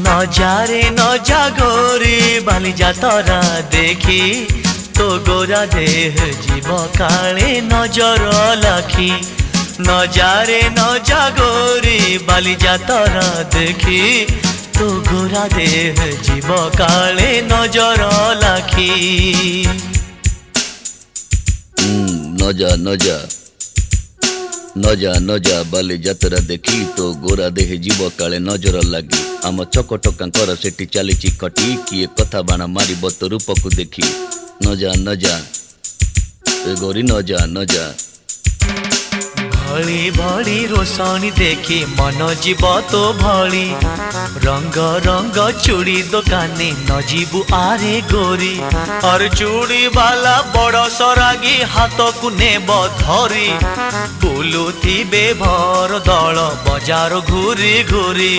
নজারে নজা গোরি বালি যাতরা দেখি তো গোরা দেহ জীব কালে নজর লাখি নজারে নজা গোরি বালি যাতরা দেখি তো গোরা দেহ জীব কালে নজর লাখি নজা নজা নজা নজা বালি যাত্ରା দেখি তো গোরা দেহে জীବ କାଳେ ନଜର ଲାଗି ଆମ ଚକଟକାଙ୍କର ସେଠି ଚାଲିଛି ଖଟି କିଏ କଥା ବାଣ ମାରିବ ତ ରୂପକୁ ଦେଖି ନଜା ନଜା ଏ ଗୋରି ନଜା ନଜା भली भली रोशनी देखी मन जीव तो भली रंग रंग चूड़ी दुकानी न जीवु आरे गोरी और चूड़ी वाला बड़ सरागी हाथ को नेब धरी बुलुथिबे भर दल बजार घूरी घूरी